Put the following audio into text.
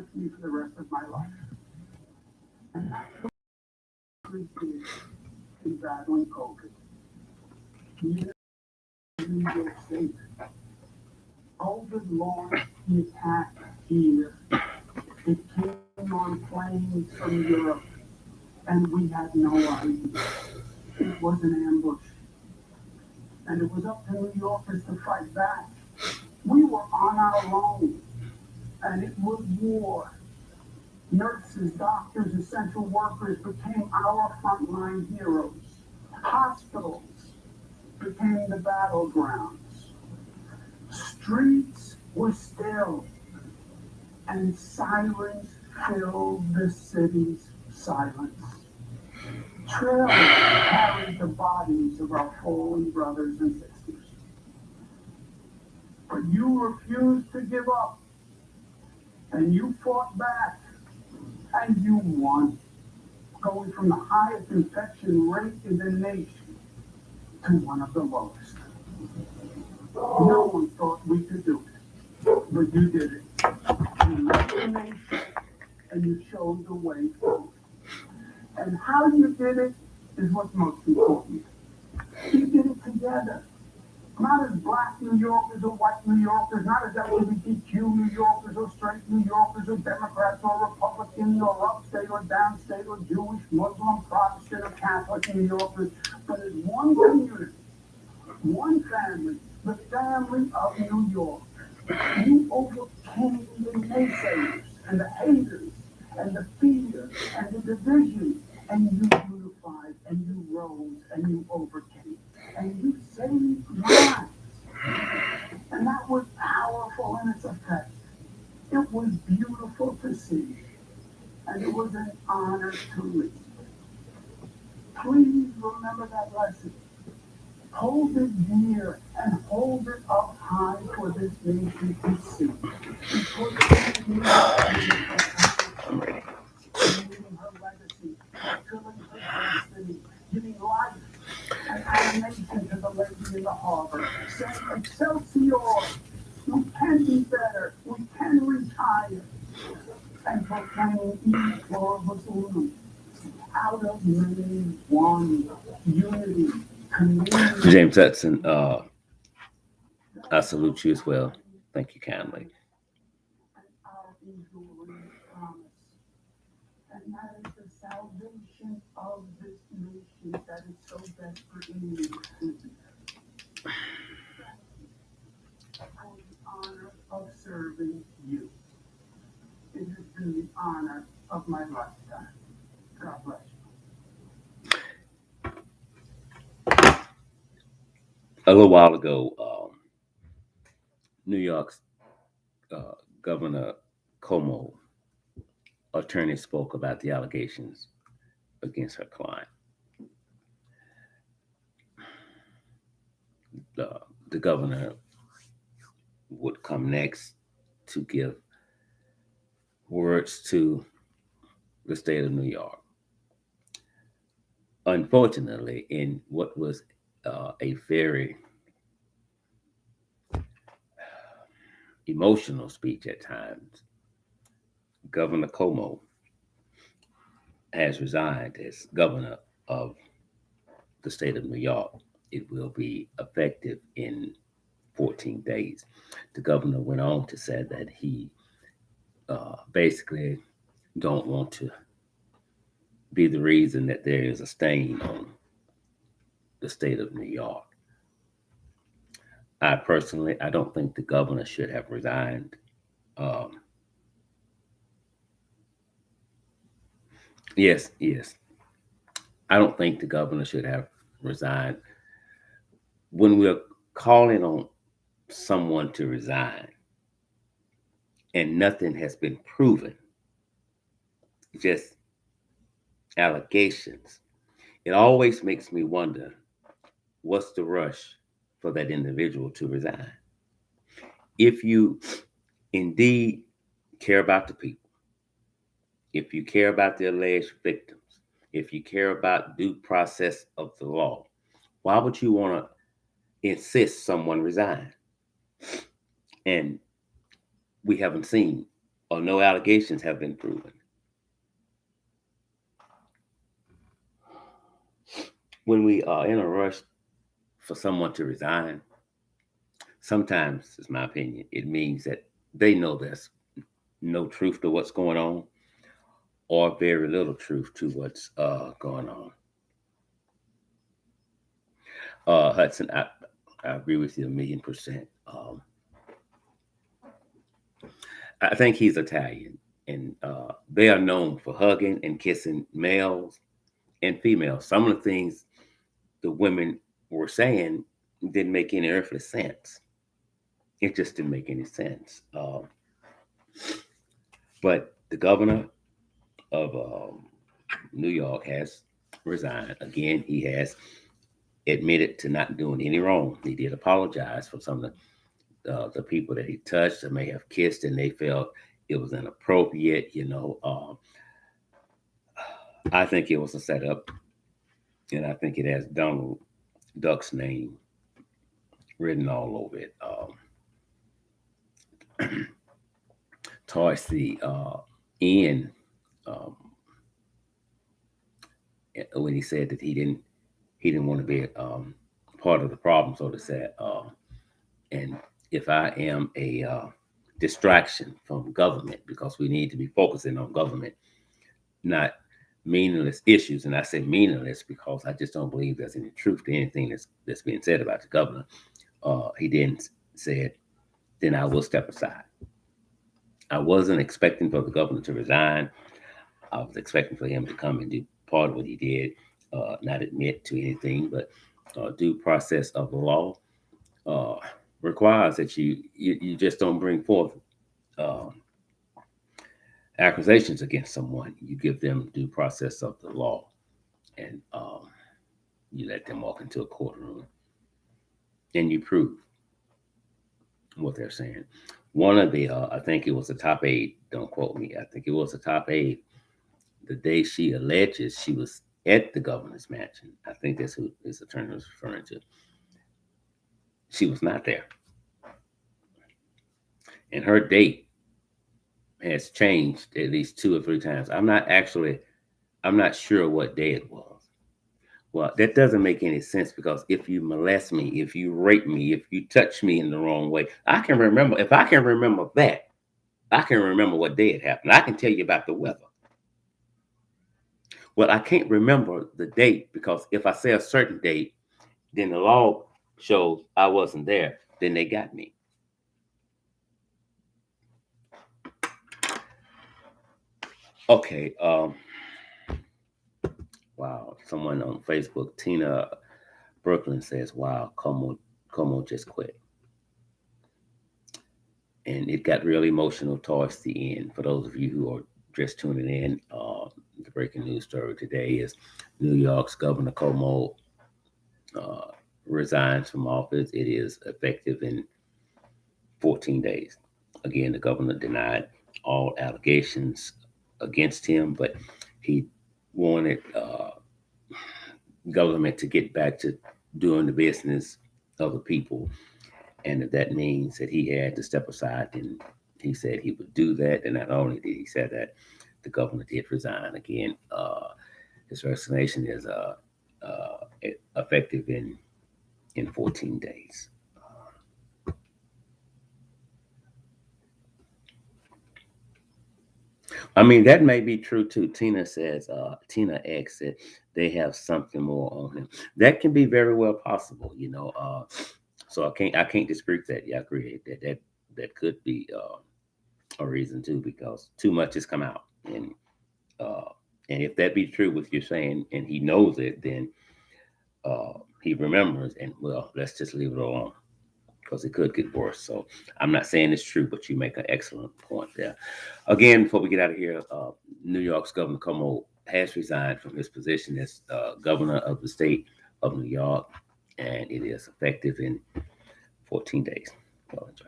with me for the rest of my life. And that's what we did in battling COVID. Years we were safe. COVID launched the attack here. It came on planes from Europe, and we had no idea. It was an ambush, and it was up to New Yorkers to fight back. We were on our own, and it was war. Nurses, doctors, essential workers became our frontline heroes. Hospitals became the battlegrounds. Streets were still, and sirens filled the city's silence. Trailers carried the bodies of our fallen brothers and sisters. But you refused to give up, and you fought back, and you won, going from the highest infection rate in the nation to one of the lowest. No one thought we could do it, but you did it. You led the nation, and you showed the way forward. And how you did it is what's most important. You did it together. Not as black New Yorkers or white New Yorkers, not as LGBTQ New Yorkers or straight New Yorkers or Democrats or Republicans or upstate or downstate or Jewish, Muslim, Protestant or Catholic New Yorkers, but as one community, one family, the family of New York. You overcame the naysayers and the haters and the fear and the division, and you unified and you rose and you overcame and you saved lives. And that was powerful in its effect. It was beautiful to see, and it was an honor to lead. Please remember that lesson. Hold it dear and hold it up high for this nation to see. Because it is her legacy, fulfilling her destiny, giving life and animation to the lady in the harbor, saying, Excelsior, we can be better, we can retire, and proclaiming each pluribus unum, out of many one, unity, community. James Hudson, I salute you as well. Thank you kindly. And our enduring promise. And that is the salvation of this nation that is so desperately needed. For the honor of serving you. It has been the honor of my lifetime. God bless you. A little while ago, New York's Governor Cuomo attorney spoke about the allegations against her client. The governor would come next to give words to the state of New York. Unfortunately, in what was a very emotional speech at times, Governor Cuomo has resigned as governor of the state of New York. It will be effective in 14 days. The governor went on to say that he basically don't want to be the reason that there is a stain on the state of New York. I don't think the governor should have resigned. Um, yes, I don't think the governor should have resigned. When we're calling on someone to resign and nothing has been proven, just allegations, it always makes me wonder what's the rush for that individual to resign? If you indeed care about the people, if you care about the alleged victims, if you care about due process of the law, why would you want to insist someone resign? And we haven't seen or no allegations have been proven. When we are in a rush for someone to resign, sometimes, it's my opinion, it means that they know there's no truth to what's going on, or very little truth to what's going on. Hudson, I agree with you 1,000,000%. I think he's Italian, and they are known for hugging and kissing males and females. Some of the things the women were saying didn't make any earthly sense. It just didn't make any sense. But the governor of New York has resigned. Again, he has admitted to not doing any wrong. He did apologize for some of the people that he touched or may have kissed, and they felt it was inappropriate. I think it was a setup, and I think it has Donald Duck's name written all over it. Towards the end, um, when he said that he didn't want to be part of the problem, so to say. And if I am a distraction from government, because we need to be focusing on government, not meaningless issues. And I say meaningless because I just don't believe there's any truth to anything that's being said about the governor. He then said, then I will step aside. I wasn't expecting for the governor to resign. I was expecting for him to come and do part of what he did, not admit to anything, but due process of the law uh, requires that you just don't bring forth uh, accusations against someone. You give them due process of the law, and you let them walk into a courtroom, and you prove what they're saying. One of the, I think it was the top aide. Don't quote me. I think it was the top aide. The day she alleges she was at the governor's mansion, I think that's who this attorney was referring to. She was not there, and her date has changed at least 2 or 3 times. I'm not sure what day it was. Well, that doesn't make any sense because if you molest me, if you rape me, if you touch me in the wrong way, I can remember. If I can remember that, I can remember what day it happened. I can tell you about the weather. Well, I can't remember the date because if I say a certain date, then the law shows I wasn't there. Then they got me. Okay. Wow. Someone on Facebook, Tina Brooklyn says, "Wow, Como just quit," and it got really emotional towards the end. For those of you who are just tuning in, the breaking news story today is New York's Governor Cuomo uh, resigns from office. It is effective in 14 days. Again, the governor denied all allegations against him, but he wanted government to get back to doing the business of the people. And if that means that he had to step aside, then he said he would do that. And not only did he say that, the governor did resign again. His resignation is effective in 14 days. I mean, that may be true too. Tina says, Tina X said they have something more on him. That can be very well possible, you know. So I can't dispute that. Yeah, I agree that could be a reason too, because too much has come out, uh, and if that be true, what you're saying, and he knows it, then he remembers, and well, let's just leave it alone because it could get worse. So I'm not saying it's true, but you make an excellent point there. Again, before we get out of here, New York's Governor Cuomo has resigned from his position as governor of the state of New York, and it is effective in 14 days. Well, enjoy.